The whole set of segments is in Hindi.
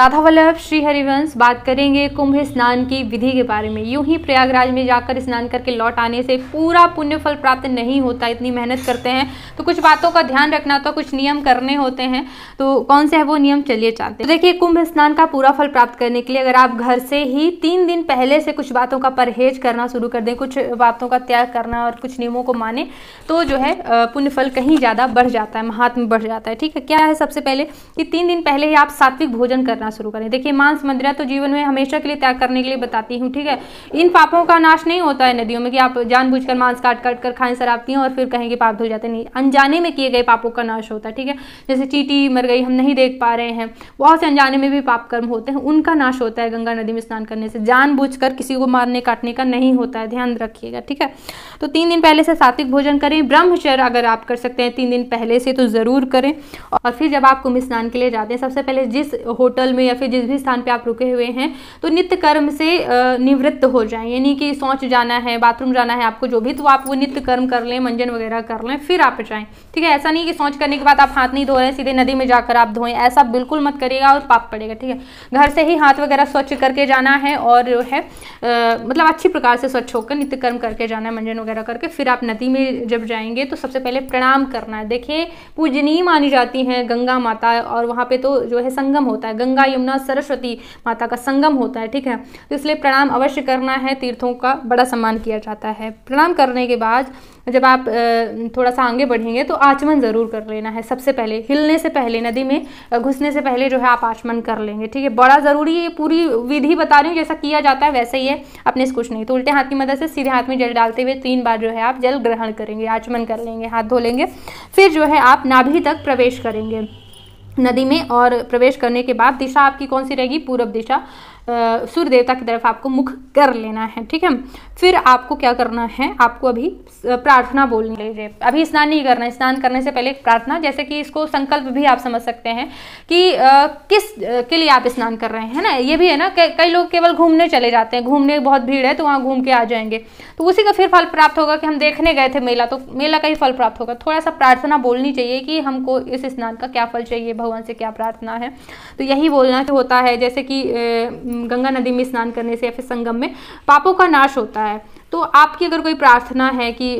राधा वल्लभ श्री हरिवंश बात करेंगे कुंभ स्नान की विधि के बारे में। यूं ही प्रयागराज में जाकर स्नान करके लौट आने से पूरा पुण्य फल प्राप्त नहीं होता। इतनी मेहनत करते हैं तो कुछ बातों का ध्यान रखना होता है, कुछ नियम करने होते हैं। तो कौन से है वो नियम, चलिए जानते हैं। तो देखिए, कुंभ स्नान का पूरा फल प्राप्त करने के लिए अगर आप घर से ही 3 दिन पहले से कुछ बातों का परहेज करना शुरू कर दें, कुछ बातों का त्याग करना और कुछ नियमों को माने, तो जो है पुण्य फल कहीं ज़्यादा बढ़ जाता है, महात्म्य बढ़ जाता है। ठीक है, क्या है सबसे पहले कि 3 दिन पहले ही आप सात्विक भोजन करना शुरू करें। देखिए, मांस मदिरा तो जीवन में हमेशा के लिए त्याग करने के लिए बताती हूँ। ठीक है, इन पापों का नाश नहीं होता है नदियों में कि आप जानबूझकर मांस काट काट कर खाएं, शराब पिएं और फिर कहेंगे पाप धुल जाते नहीं। अनजाने में किए गए पापों का नाश होता है। ठीक है, जैसे चींटी मर गई, हम नहीं देख पा रहे हैं, बहुत से अनजाने में भी पाप कर्म होते हैं, उनका नाश होता है गंगा नदी में स्नान करने से। जानबूझकर किसी को मारने काटने का नहीं होता है, ध्यान रखिएगा। ठीक है, तो 3 दिन पहले से सात्विक भोजन करें। ब्रह्मचर्य अगर आप कर सकते हैं 3 दिन पहले से तो जरूर करें। और फिर जब आप कुंभ स्नान के लिए जाते हैं, सबसे पहले जिस होटल में या फिर जिस भी स्थान पे आप रुके हुए हैं, तो नित्य कर्म से निवृत्त हो जाएं। यानी कि शौच जाना है, बाथरूम जाना है आपको, जो भी, तो आप वो नित्य कर्म कर लें, मंजन वगैरह कर लें, फिर आप जाएं। ठीक है, ऐसा नहीं कि शौच करने के बाद आप हाथ नहीं धो रहे हैं, सीधे नदी में जाकर आप धोएं, ऐसा बिल्कुल मत करिएगा और पाप पड़ेगा। ठीक है, घर से ही हाथ वगैरह स्वच्छ करके जाना है और जो है मतलब अच्छी प्रकार से स्वच्छ होकर नित्य कर्म करके जाना है, मंजन वगैरह करके। फिर आप नदी में जब जाएंगे तो सबसे पहले प्रणाम करना है। देखिए, पूजनीय मानी जाती हैं गंगा माता, और वहाँ पे तो जो है संगम होता है, गंगा यमुना सरस्वती माता का संगम होता है। ठीक है, तो इसलिए प्रणाम अवश्य करना है, तीर्थों का बड़ा सम्मान किया जाता है। प्रणाम करने के बाद जब आप थोड़ा सा आगे बढ़ेंगे तो आचमन जरूर कर लेना है। सबसे पहले हिलने से पहले, नदी में घुसने से पहले जो है आप आचमन कर लेंगे। ठीक है, बड़ा जरूरी है, पूरी विधि बता रही हूँ, जैसा किया जाता है वैसे ही है, अपने से कुछ नहीं। तो उल्टे हाथ की मदद से सीधे हाथ में जल डालते हुए 3 बार जो है आप जल ग्रहण करेंगे, आचमन कर लेंगे, हाथ धो लेंगे। फिर जो है आप नाभि तक प्रवेश करेंगे नदी में, और प्रवेश करने के बाद दिशा आपकी कौन सी रहेगी, पूरब दिशा, सूर्य देवता की तरफ आपको मुख कर लेना है। ठीक है, फिर आपको क्या करना है, आपको अभी प्रार्थना बोलनी है। अभी स्नान नहीं करना है, स्नान करने से पहले एक प्रार्थना, जैसे कि इसको संकल्प भी आप समझ सकते हैं कि किस के लिए आप स्नान कर रहे हैं ना। ये भी है ना, कई लोग केवल घूमने चले जाते हैं, घूमने बहुत भीड़ है तो वहाँ घूम के आ जाएंगे, तो उसी का फिर फल प्राप्त होगा कि हम देखने गए थे मेला, तो मेला का ही फल प्राप्त होगा। थोड़ा सा प्रार्थना बोलनी चाहिए कि हमको इस स्नान का क्या फल चाहिए, भगवान से क्या प्रार्थना है, तो यही बोलना होता है। जैसे कि गंगा नदी में स्नान करने से या फिर संगम में पापों का नाश होता है, तो आपकी अगर कोई प्रार्थना है कि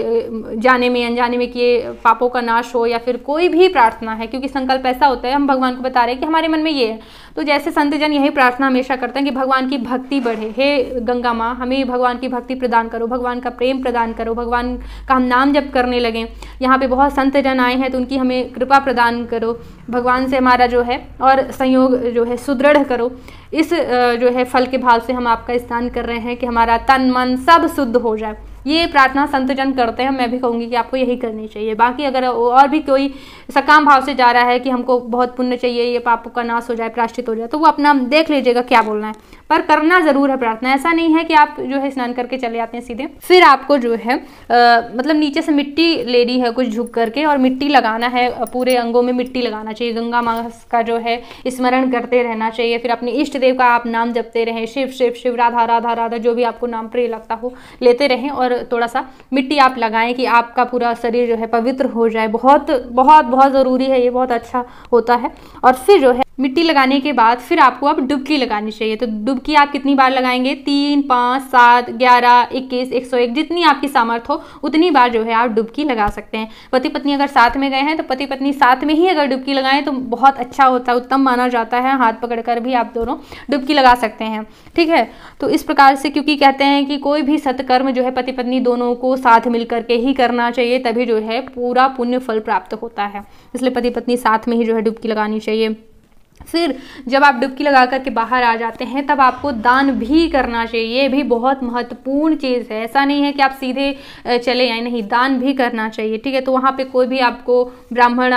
जाने में अनजाने में किए पापों का नाश हो, या फिर कोई भी प्रार्थना है, क्योंकि संकल्प ऐसा होता है, हम भगवान को बता रहे हैं कि हमारे मन में ये है, तो जैसे संत जन यही प्रार्थना हमेशा करते हैं कि भगवान की भक्ति बढ़े, हे गंगा माँ हमें भगवान की भक्ति प्रदान करो, भगवान का प्रेम प्रदान करो, भगवान का हम नाम जप करने लगें। यहाँ पे बहुत संत जन आए हैं तो उनकी हमें कृपा प्रदान करो, भगवान से हमारा जो है और संयोग जो है सुदृढ़ करो। इस जो है फल के भाव से हम आपका स्नान कर रहे हैं कि हमारा तन मन सब शुद्ध हो जाए। ये प्रार्थना संत जन करते हैं, मैं भी कहूँगी कि आपको यही करनी चाहिए। बाकी अगर और भी कोई सकाम भाव से जा रहा है कि हमको बहुत पुण्य चाहिए, ये पापों का नाश हो जाए, प्रायश्चित हो जाए, तो वो अपना देख लीजिएगा क्या बोलना है, पर करना जरूर है प्रार्थना। ऐसा नहीं है कि आप जो है स्नान करके चले जाते हैं सीधे। फिर आपको जो है मतलब नीचे से मिट्टी लेनी है कुछ झुक करके, और मिट्टी लगाना है, पूरे अंगों में मिट्टी लगाना चाहिए, गंगा माँ का जो है स्मरण करते रहना चाहिए। फिर अपने इष्ट देव का आप नाम जपते रहें, शिव शिव शिव, राधा राधा राधा, जो भी आपको नाम प्रिय लगता हो लेते रहें, और थोड़ा सा मिट्टी आप लगाएं कि आपका पूरा शरीर जो है पवित्र हो जाए। बहुत बहुत बहुत ज़रूरी है, ये बहुत अच्छा होता है। और फिर जो है मिट्टी लगाने के बाद फिर आपको अब डुबकी लगानी चाहिए। तो डुबकी आप कितनी बार लगाएंगे, 3, 5, 7, 11, 21, 101, जितनी आपकी सामर्थ्य हो उतनी बार जो है आप डुबकी लगा सकते हैं। पति पत्नी अगर साथ में गए हैं तो पति पत्नी साथ में ही अगर डुबकी लगाएं तो बहुत अच्छा होता है, उत्तम माना जाता है। हाथ पकड़कर भी आप दोनों डुबकी लगा सकते हैं। ठीक है, तो इस प्रकार से, क्योंकि कहते हैं कि कोई भी सत्कर्म जो है पति पत्नी दोनों को साथ मिलकर के ही करना चाहिए, तभी जो है पूरा पुण्य फल प्राप्त होता है। इसलिए पति पत्नी साथ में ही जो है डुबकी लगानी चाहिए। फिर जब आप डुबकी लगा करके बाहर आ जाते हैं तब आपको दान भी करना चाहिए। ये भी बहुत महत्वपूर्ण चीज़ है। ऐसा नहीं है कि आप सीधे चले आए, नहीं, दान भी करना चाहिए। ठीक है, तो वहाँ पे कोई भी आपको ब्राह्मण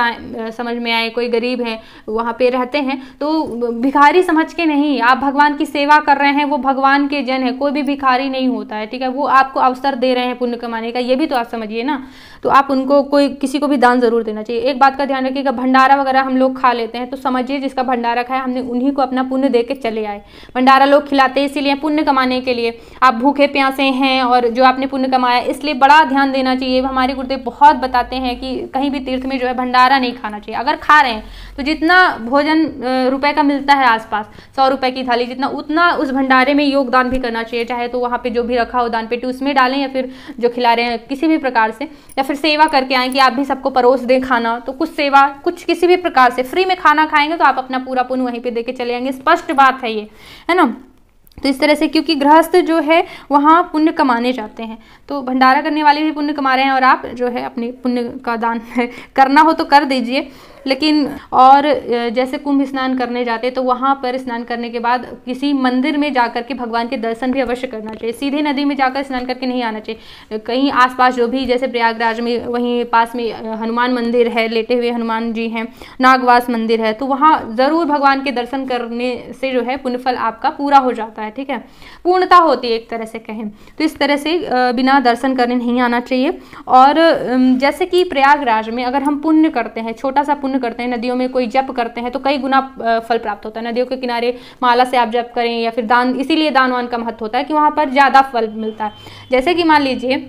समझ में आए, कोई गरीब है वहाँ पे रहते हैं, तो भिखारी समझ के नहीं, आप भगवान की सेवा कर रहे हैं, वो भगवान के जन है, कोई भी भिखारी नहीं होता है। ठीक है, वो आपको अवसर दे रहे हैं पुण्य कमाने का, ये भी तो आप समझिए ना। तो आप उनको किसी को भी दान जरूर देना चाहिए। एक बात का ध्यान रखिएगा, भंडारा वगैरह हम लोग खा लेते हैं तो समझिए जिसका भंडारा खाया, हमने उन्हीं को अपना पुण्य दे के चले आए। भंडारा लोग खिलाते हैं इसीलिए, पुण्य कमाने के लिए। आप भूखे प्यासे हैं और जो आपने पुण्य कमाया, इसलिए बड़ा ध्यान देना चाहिए। हमारे गुरुदेव बहुत बताते हैं कि कहीं भी तीर्थ में जो है भंडारा नहीं खाना चाहिए। अगर खा रहे हैं तो जितना भोजन रुपए का मिलता है आसपास, 100 रुपए की थाली जितना, उतना उस भंडारे में योगदान भी करना चाहिए। चाहे तो वहाँ पे जो भी रखा हो दान पेटी उसमें डालें, या फिर जो खिला रहे हैं किसी भी प्रकार से, या फिर सेवा करके आए कि आप भी सबको परोस दें खाना। तो कुछ सेवा, कुछ किसी भी प्रकार से फ्री में खाना खाएंगे तो आप अपना पूरा पुण्य वहीं पे दे के चले आएंगे। स्पष्ट बात है ये, है ना। तो इस तरह से, क्योंकि गृहस्थ जो है वहाँ पुण्य कमाने जाते हैं, तो भंडारा करने वाले भी पुण्य कमा रहे हैं और आप जो है अपने पुण्य का दान करना हो तो कर दीजिए। लेकिन और जैसे कुंभ स्नान करने जाते तो वहाँ पर स्नान करने के बाद किसी मंदिर में जाकर के भगवान के दर्शन भी अवश्य करना चाहिए। सीधे नदी में जाकर स्नान करके नहीं आना चाहिए। कहीं आसपास जो भी, जैसे प्रयागराज में वहीं पास में हनुमान मंदिर है, लेटे हुए हनुमान जी हैं, नागवास मंदिर है, तो वहाँ ज़रूर भगवान के दर्शन करने से जो है पुण्यफल आपका पूरा हो जाता है, ठीक है, पूर्णता होती है एक तरह से कहें तो। इस तरह से बिना दर्शन करने नहीं आना चाहिए। और जैसे कि प्रयागराज में अगर हम पुण्य करते हैं, छोटा सा पुण्य करते हैं, नदियों में कोई जप करते हैं तो कई गुना फल प्राप्त होता है। नदियों के किनारे माला से आप जप करें या फिर दान, इसीलिए दानवान का महत्व होता है कि वहाँ पर ज़्यादा फल मिलता है। जैसे कि मान लीजिए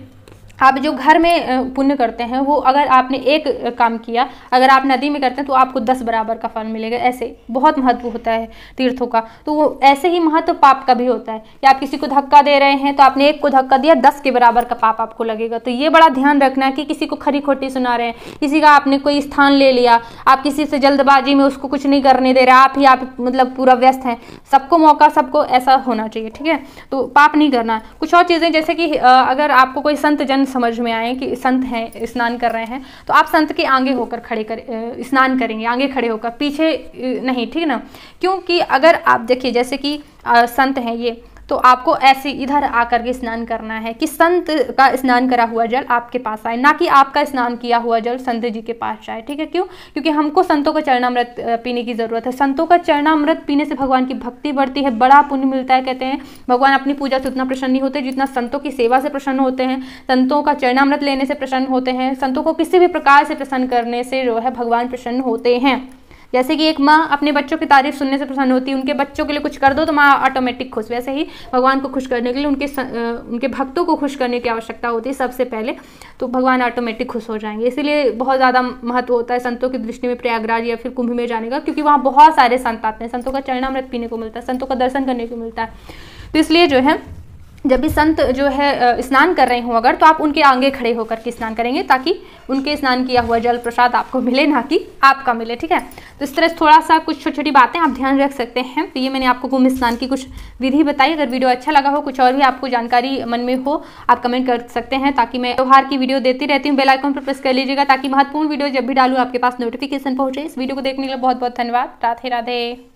आप जो घर में पुण्य करते हैं वो अगर आपने एक काम किया, अगर आप नदी में करते हैं तो आपको 10 बराबर का फल मिलेगा। ऐसे बहुत महत्व होता है तीर्थों का। तो वो ऐसे ही महत्व पाप का भी होता है कि आप किसी को धक्का दे रहे हैं तो आपने एक को धक्का दिया, 10 के बराबर का पाप आपको लगेगा। तो ये बड़ा ध्यान रखना है कि किसी को खरी खोटी सुना रहे हैं, किसी का आपने कोई स्थान ले लिया, आप किसी से जल्दबाजी में उसको कुछ नहीं करने दे रहे, आप मतलब पूरा व्यस्त हैं, सबको मौका, सबको ऐसा होना चाहिए, ठीक है। तो पाप नहीं करना। कुछ और चीज़ें जैसे कि अगर आपको कोई संत जन समझ में आए कि संत हैं, स्नान कर रहे हैं, तो आप संत के आगे होकर स्नान करेंगे, आगे खड़े होकर, पीछे नहीं, ठीक ना। क्योंकि अगर आप देखिए जैसे कि संत हैं ये, तो आपको ऐसे इधर आकर के स्नान करना है कि संत का स्नान करा हुआ जल आपके पास आए, ना कि आपका स्नान किया हुआ जल संत जी के पास जाए, ठीक है। क्यों? क्योंकि हमको संतों का चरणामृत पीने की ज़रूरत है। संतों का चरणामृत पीने से भगवान की भक्ति बढ़ती है, बड़ा पुण्य मिलता है। कहते हैं भगवान अपनी पूजा से उतना प्रसन्न नहीं होते जितना संतों की सेवा से प्रसन्न होते हैं, संतों का चरणामृत लेने से प्रसन्न होते हैं, संतों को किसी भी प्रकार से प्रसन्न करने से जो है भगवान प्रसन्न होते हैं। जैसे कि एक माँ अपने बच्चों की तारीफ सुनने से प्रसन्न होती है, उनके बच्चों के लिए कुछ कर दो तो माँ ऑटोमेटिक खुश। वैसे ही भगवान को खुश करने के लिए उनके भक्तों को खुश करने की आवश्यकता होती है सबसे पहले, तो भगवान ऑटोमेटिक खुश हो जाएंगे। इसीलिए बहुत ज़्यादा महत्व होता है संतों की दृष्टि में प्रयागराज या फिर कुंभ में जाने का, क्योंकि वहाँ बहुत सारे संत आते हैं, संतों का चरणामृत पीने को मिलता है, संतों का दर्शन करने को मिलता है। तो इसलिए जो है जब भी संत जो है स्नान कर रहे हो अगर, तो आप उनके आगे खड़े होकर के स्नान करेंगे ताकि उनके स्नान किया हुआ जल प्रसाद आपको मिले, ना कि आपका मिले, ठीक है। तो इस तरह थोड़ा सा कुछ छोटी छोटी बातें आप ध्यान रख सकते हैं। तो ये मैंने आपको कुंभ स्नान की कुछ विधि बताई। अगर वीडियो अच्छा लगा हो, कुछ और भी आपको जानकारी मन में हो, आप कमेंट कर सकते हैं, ताकि मैं त्योहार की वीडियो देती रहती हूँ। बेल आइकन पर प्रेस कर लीजिएगा ताकि महत्वपूर्ण वीडियो जब भी डालूँ आपके पास नोटिफिकेशन पहुँचे। इस वीडियो को देखने के लिए बहुत बहुत धन्यवाद। राधे राधे।